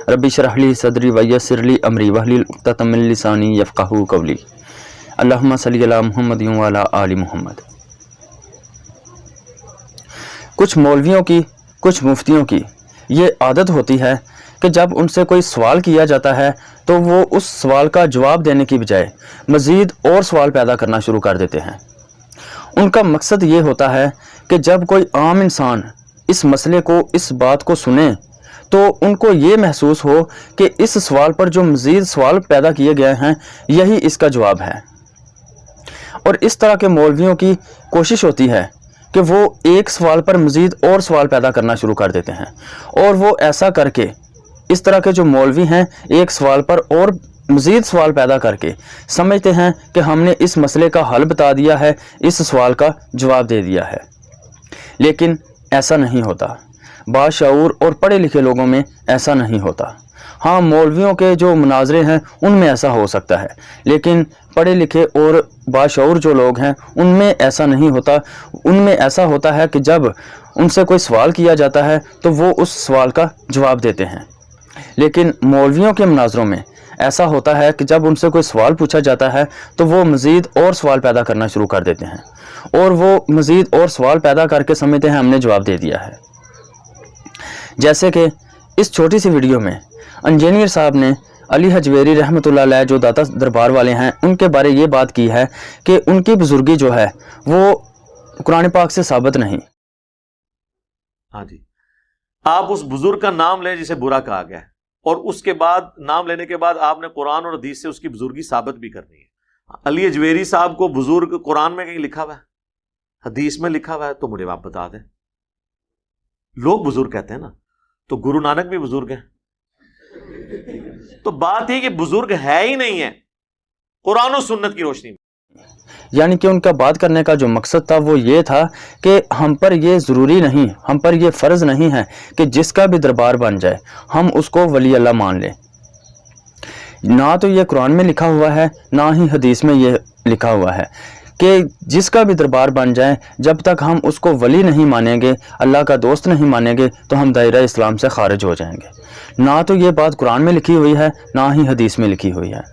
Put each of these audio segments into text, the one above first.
रब्बी इश्रह ली सदरी वयस्सिर ली अमरी वहलुल उक़्दतम मिन लिसानी यफ़क़हू क़ौली। अल्लाहुम्मा सल्लि अला मुहम्मद व अला आलि मुहम्मद। कुछ मौलवियों की, कुछ मुफ्तियों की ये आदत होती है कि जब उनसे कोई सवाल किया जाता है तो वो उस सवाल का जवाब देने की बजाय मज़ीद और सवाल पैदा करना शुरू कर देते हैं। उनका मकसद ये होता है कि जब कोई आम इंसान इस मसले को, इस बात को सुने तो उनको ये महसूस हो कि इस सवाल पर जो मज़ीद सवाल पैदा किए गए हैं यही इसका जवाब है। और इस तरह के मौलवियों की कोशिश होती है कि वो एक सवाल पर मज़ीद और सवाल पैदा करना शुरू कर देते हैं, और वो ऐसा करके, इस तरह के जो मौलवी हैं एक सवाल पर और मज़ीद सवाल पैदा करके समझते हैं कि हमने इस मसले का हल बता दिया है, इस सवाल का जवाब दे दिया है। लेकिन ऐसा नहीं होता। बाशऊर और पढ़े लिखे लोगों में ऐसा नहीं होता। हाँ, मौलवियों के जो मुनाजरे हैं उनमें ऐसा हो सकता है, लेकिन पढ़े लिखे और बाशऊर जो लोग हैं उनमें ऐसा नहीं होता। उनमें ऐसा होता है कि जब उनसे कोई सवाल किया जाता है तो वो उस सवाल का जवाब देते हैं। लेकिन मौलवियों के मुनाजरों में ऐसा होता है कि जब उनसे कोई सवाल पूछा जाता है तो वो मज़ीद और सवाल पैदा करना शुरू कर देते हैं, और वो मज़ीद और सवाल पैदा करके समझते हैं हमने जवाब दे दिया है। जैसे कि इस छोटी सी वीडियो में इंजीनियर साहब ने अली हजवेरी रहमतुल्लाह अलैह जो दाता दरबार वाले हैं उनके बारे ये बात की है कि उनकी बुजुर्गी जो है वो कुरान पाक से साबित नहीं। हाँ जी, आप उस बुजुर्ग का नाम लें जिसे बुरा कहा गया है, और उसके बाद नाम लेने के बाद आपने कुरान और हदीस से उसकी बुजुर्गी साबित भी करनी है। अली हजवेरी साहब को बुजुर्ग कुरान में कहीं लिखा हुआ है, हदीस में लिखा हुआ है तो मुझे आप बता दें। लोग बुजुर्ग कहते हैं ना, तो गुरु नानक भी बुजुर्ग हैं। तो बात है कि बुजुर्ग है ही नहीं है कुरान और सुन्नत की रोशनी में। यानी कि उनका बात करने का जो मकसद था वो ये था कि हम पर ये ज़रूरी नहीं, हम पर ये फ़र्ज़ नहीं है कि जिसका भी दरबार बन जाए हम उसको वली अल्लाह मान लें। ना तो ये कुरान में लिखा हुआ है, ना ही हदीस में ये लिखा हुआ है कि जिसका भी दरबार बन जाए जब तक हम उसको वली नहीं मानेंगे, अल्लाह का दोस्त नहीं मानेंगे तो हम दायरा इस्लाम से खारिज हो जाएंगे। ना तो ये बात कुरान में लिखी हुई है, ना ही हदीस में लिखी हुई है।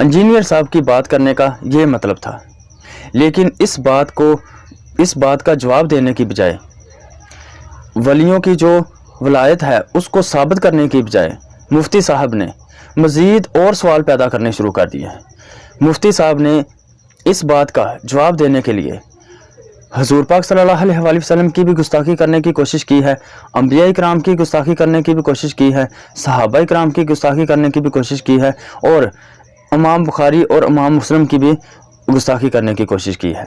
इंजीनियर साहब की बात करने का ये मतलब था। लेकिन इस बात का जवाब देने की बजाय, वलियों की जो वलायत है उसको साबित करने की बजाय मुफ्ती साहब ने मज़ीद और सवाल पैदा करने शुरू कर दिए हैं। मुफ्ती साहब ने इस बात का जवाब देने के लिए हजूर पाक सल्लल्लाहु अलैहि वसल्लम की भी गुस्ताखी करने की कोशिश की है, अंबिया इकराम की गुस्ताखी करने की भी कोशिश की है, सहाबा इकराम की गुस्ताखी करने की भी कोशिश की है, और इमाम बुखारी और इमाम मुस्लिम की भी गुस्ताखी करने की कोशिश की है।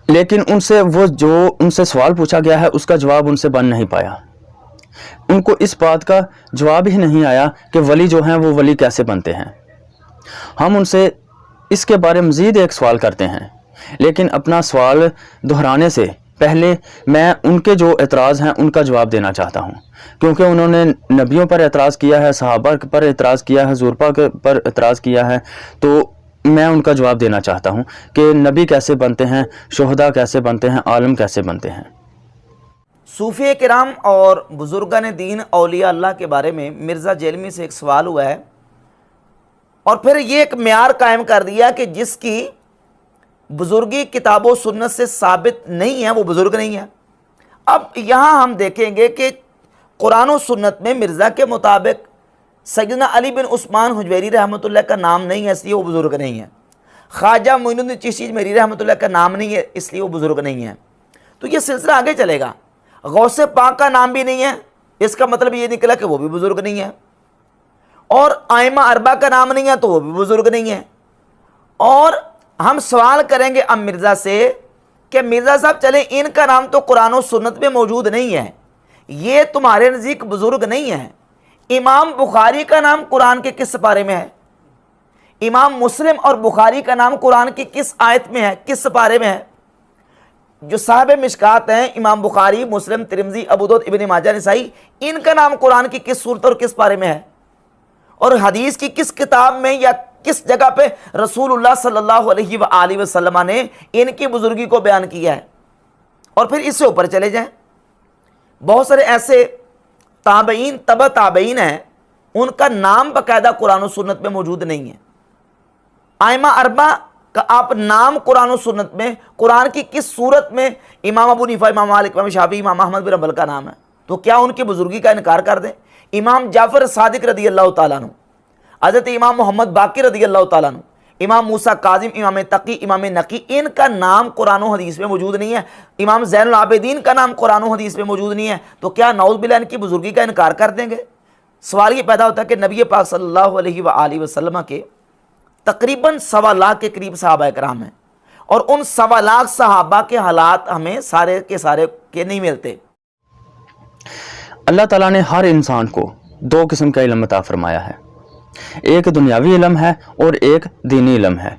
लेकिन उनसे सवाल पूछा गया है उसका जवाब उनसे बन नहीं पाया। उनको इस बात का जवाब ही नहीं आया कि वली जो हैं वो वली कैसे बनते हैं। हम उनसे इसके बारे में मज़ीद एक सवाल करते हैं, लेकिन अपना सवाल दोहराने से पहले मैं उनके जो एतराज़ हैं उनका जवाब देना चाहता हूं, क्योंकि उन्होंने नबियों पर एतराज़ किया है, सहाबा पर एतराज़ किया है, हजूर पाक पर एतराज़ किया है, तो मैं उनका जवाब देना चाहता हूं कि नबी कैसे बनते हैं, शुहदा कैसे बनते हैं, आलम कैसे बनते हैं। सूफ़ी किराम और बुजुर्गान दीन औलिया अल्लाह के बारे में मिर्ज़ा जेलमी से एक सवाल हुआ है, और फिर ये एक म्यार कायम कर दिया कि जिसकी बुजुर्गी किताबों सुन्नत से साबित नहीं है वो बुजुर्ग नहीं है। अब यहाँ हम देखेंगे कि कुरान और सुन्नत में मिर्ज़ा के मुताबिक सैयदना अली बिन उस्मान हुजवेरी रहमतुल्लाह का नाम नहीं है, इसलिए वो बुजुर्ग नहीं है। ख्वाजा मोइनुद्दीन चिश्ती मेरी रहमतुल्लाह का नाम नहीं है, इसलिए वो बुजुर्ग नहीं है। तो ये सिलसिला आगे चलेगा। गौसे पाक का नाम भी नहीं है, इसका मतलब ये निकला कि वो भी बुजुर्ग नहीं है। और आइमा अरबा का नाम नहीं है तो वो भी बुजुर्ग नहीं है। और हम सवाल करेंगे अब मिर्ज़ा से कि मिर्ज़ा साहब चलें, इनका नाम तो कुरान और सुन्नत में मौजूद नहीं है, ये तुम्हारे नज़दीक बुजुर्ग नहीं है। इमाम बुखारी का नाम कुरान के किस पारे में है? इमाम मुस्लिम और बुखारी का नाम कुरान की किस आयत में है, किस पारे में है? जो साहब मिशकात हैं, इमाम बुखारी, मुस्लिम, तिरमिज़ी, अबू दाऊद, इब्न माजा, नसाई, इनका नाम कुरान की किस सूरत और किस पारे में है? और हदीस की किस किताब में या किस जगह पे रसूलुल्लाह सल्लल्लाहु अलैहि वसल्लम ने इनकी बुजुर्गी को बयान किया है? और फिर इससे ऊपर चले जाएं, बहुत सारे ऐसे تابعین تبع تابعین ہیں، ان کا نام باقاعدہ قرآن و سنت میں موجود نہیں ہے۔ ائمہ اربعہ کا آپ نام قرآن و سنت میں، قرآن کی کس صورت میں امام ابو حنیفہ، امام مالک، امام شافعی، امام احمد بن حنبل کا نام ہے؟ تو کیا ان کی بزرگی کا انکار کر دیں؟ امام جعفر صادق رضی اللہ تعالیٰ عنہ، حضرت امام محمد باقر رضی اللہ تعالیٰ عنہ، امام موسیٰ کاظم، امام تقی، امام نقی، ان کا نام قرآن و حدیث میں موجود نہیں ہے۔ امام زین العابدین کا نام قرآن و حدیث میں موجود نہیں ہے، تو کیا نعوذ باللہ ان کی بزرگی کا انکار کر دیں گے؟ سوال یہ پیدا ہوتا ہے کہ نبی پاک صلی اللہ علیہ وآلہ وسلم کے تقریباً 1.25 لاکھ کے قریب صحابہ کرام ہیں، اور ان 1.25 لاکھ صحابہ کے حالات ہمیں سارے کے سارے کے نہیں ملتے۔ اللہ تعالیٰ نے ہر انسان کو 2 قسم کا علم عطا فرمایا ہے، ایک دنیاوی علم ہے اور ایک دینی علم ہے،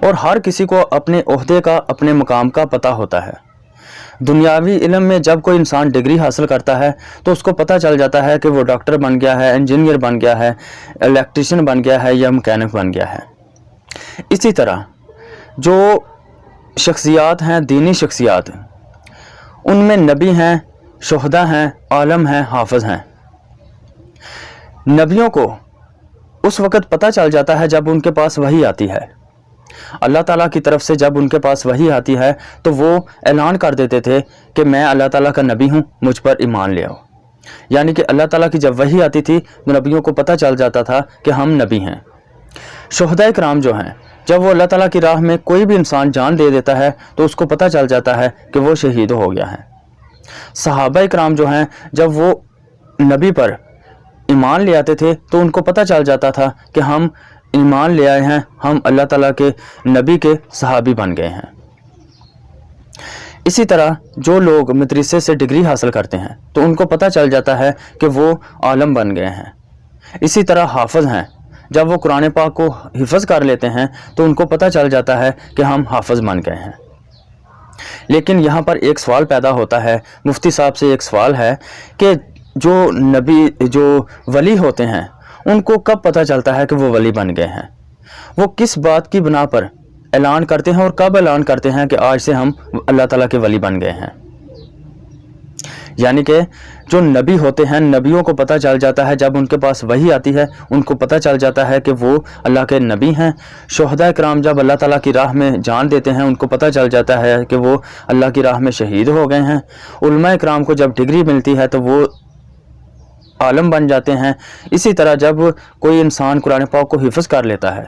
اور ہر کسی کو اپنے عہدے کا، اپنے مقام کا پتہ ہوتا ہے۔ دنیاوی علم میں جب کوئی انسان ڈگری حاصل کرتا ہے تو اس کو پتہ چل جاتا ہے کہ وہ ڈاکٹر بن گیا ہے، انجینئر بن گیا ہے، الیکٹریشین بن گیا ہے یا مکینک بن گیا ہے۔ اسی طرح جو شخصیات ہیں، دینی شخصیات، ان میں نبی ہیں، شہداء ہیں، عالم ہیں، حافظ ہیں۔ نبیوں کو اس وقت پتہ چل جاتا ہے جب ان کے پاس وحی آتی ہے۔ اللہ تعالیٰ کی طرف سے جب ان کے پاس وحی آتی ہے تو وہ اعلان کر دیتے تھے کہ میں اللہ تعالیٰ کا نبی ہوں، مجھ پر ایمان لے آؤ۔ یعنی کہ اللہ تعالیٰ کی جب وحی آتی تھی تو نبیوں کو پتہ چل جاتا تھا کہ ہم نبی ہیں۔ شہداء کرام جو ہیں، جب وہ اللہ تعالیٰ کی راہ میں کوئی بھی انسان جان دے دیتا ہے تو اس کو پتہ چل جاتا ہے کہ وہ شہید ہو گیا ہے۔ صحابہ کرام جو ہیں، جب وہ نبی پر ایمان لے آتے تھے تو ان کو پتہ چل جاتا تھا کہ ہم ایمان لے آئے ہیں، ہم اللہ تعالیٰ کے نبی کے صحابی بن گئے ہیں۔ اسی طرح جو لوگ مدرسے سے ڈگری حاصل کرتے ہیں تو ان کو پتہ چل جاتا ہے کہ وہ عالم بن گئے ہیں۔ اسی طرح حافظ ہیں، جب وہ قرآن پاک کو حفظ کر لیتے ہیں تو ان کو پتہ چل جاتا ہے کہ ہم حافظ بن گئے ہیں۔ لیکن یہاں پر ایک سوال پیدا ہوتا ہے، مفتی صاحب سے ایک سوال ہے کہ جو نبی، جو ولی ہوتے ہیں، ان کو کب پتہ چلتا ہے کہ وہ ولی بن گئے ہیں؟ وہ کس بات کی بنا پر اعلان کرتے ہیں اور کب اعلان کرتے ہیں کہ آج سے ہم اللہ تعالیٰ کے ولی بن گئے ہیں؟ یعنی کہ جو نبی ہوتے ہیں، نبیوں کو پتہ چل جاتا ہے جب ان کے پاس وحی آتی ہے، ان کو پتہ چل جاتا ہے کہ وہ اللہ کے نبی ہیں۔ شہداء کرام جب اللہ تعالیٰ کی راہ میں جان دیتے ہیں، ان کو پتہ چل جاتا ہے کہ وہ اللہ کی راہ میں شہید ہو گئے ہیں۔ علماء کرام کو جب ڈگری ملتی ہے تو وہ عالم بن جاتے ہیں۔ اسی طرح جب کوئی انسان قرآن پاک کو حفظ کر لیتا ہے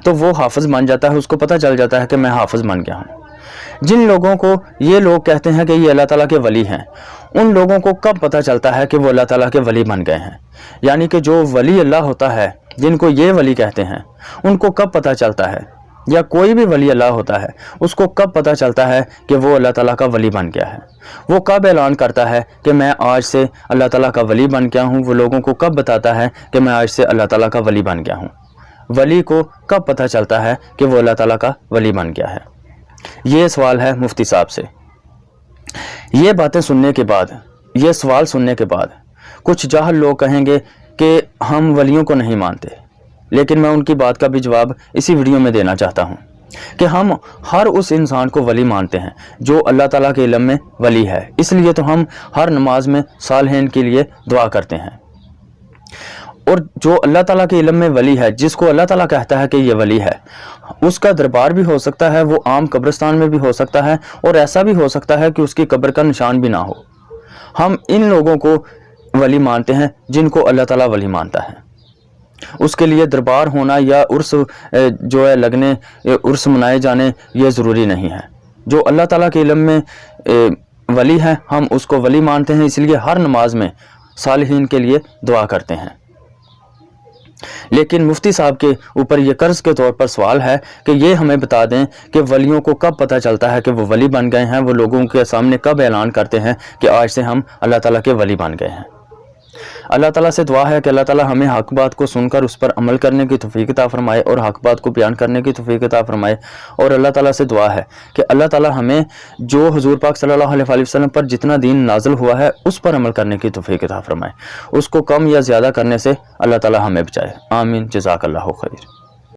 تو وہ حافظ بن جاتا ہے، اس کو پتہ چل جاتا ہے کہ میں حافظ بن گیا ہوں۔ جن لوگوں کو یہ لوگ کہتے ہیں کہ یہ اللہ تعالیٰ کے ولی ہیں، ان لوگوں کو کب پتہ چلتا ہے کہ وہ اللہ تعالیٰ کے ولی بن گئے ہیں؟ یعنی کہ جو ولی اللہ ہوتا ہے، جن کو یہ ولی کہتے ہیں، ان کو کب پتہ چلتا ہے؟ یا کوئی بھی ولی اللہ ہوتا ہے، اس کو کب پتہ چلتا ہے کہ وہ اللہ تعالیٰ کا ولی بن گیا ہے؟ وہ کب اعلان کرتا ہے کہ میں آج سے اللہ تعالیٰ کا ولی بن گیا ہوں؟ وہ لوگوں کو کب بتاتا ہے کہ میں آج سے اللہ تعالیٰ کا ولی بن گیا ہوں؟ ولی کو کب پتہ چلتا ہے کہ وہ اللہ تعالیٰ کا ولی بن گیا ہے؟ یہ سوال ہے مفتی صاحب سے۔ یہ باتیں سننے کے بعد، یہ سوال سننے کے بعد کچھ جاہل لوگ کہیں گے کہ ہم ولیوں کو نہیں مانتے، لیکن میں ان کی بات کا بھی جواب اسی ویڈیو میں دینا چاہتا ہوں کہ ہم ہر اس انسان کو ولی مانتے ہیں جو اللہ تعالیٰ کے علم میں ولی ہے۔ اس لیے تو ہم ہر نماز میں صالحین کے لیے دعا کرتے ہیں۔ اور جو اللہ تعالیٰ کے علم میں ولی ہے، جس کو اللہ تعالیٰ کہتا ہے کہ یہ ولی ہے، اس کا دربار بھی ہو سکتا ہے، وہ عام قبرستان میں بھی ہو سکتا ہے، اور ایسا بھی ہو سکتا ہے کہ اس کی قبر کا نشان بھی نہ ہو۔ ہم ان لوگوں کو ولی مانتے ہیں جن کو اللہ تعالیٰ ولی مانتا ہے۔ اس کے لیے دربار ہونا یا عرس جو ہے لگنے، عرس منائے جانے، یہ ضروری نہیں ہے۔ جو اللہ تعالیٰ کے علم میں ولی ہے، ہم اس کو ولی مانتے ہیں، اس لیے ہر نماز میں صالحین کے لیے دعا کرتے ہیں۔ لیکن مفتی صاحب کے اوپر یہ قرض کے طور پر سوال ہے کہ یہ ہمیں بتا دیں کہ ولیوں کو کب پتہ چلتا ہے کہ وہ ولی بن گئے ہیں؟ وہ لوگوں کے سامنے کب اعلان کرتے ہیں کہ آج سے ہم اللہ تعالیٰ کے ولی بن گئے ہیں؟ اللہ تعالیٰ سے دعا ہے کہ اللہ تعالیٰ ہمیں حق بات کو سن کر اس پر عمل کرنے کی توفیق عطا فرمائے اور حق بات کو بیان کرنے کی توفیق عطا فرمائے۔ اور اللہ تعالیٰ سے دعا ہے کہ اللہ تعالیٰ ہمیں جو حضور پاک صلی اللہ علیہ وسلم پر جتنا دین نازل ہوا ہے اس پر عمل کرنے کی توفیق عطا فرمائے، اس کو کم یا زیادہ کرنے سے اللہ تعالیٰ ہمیں بچائے۔ آمین۔ جزاک اللہ خیر۔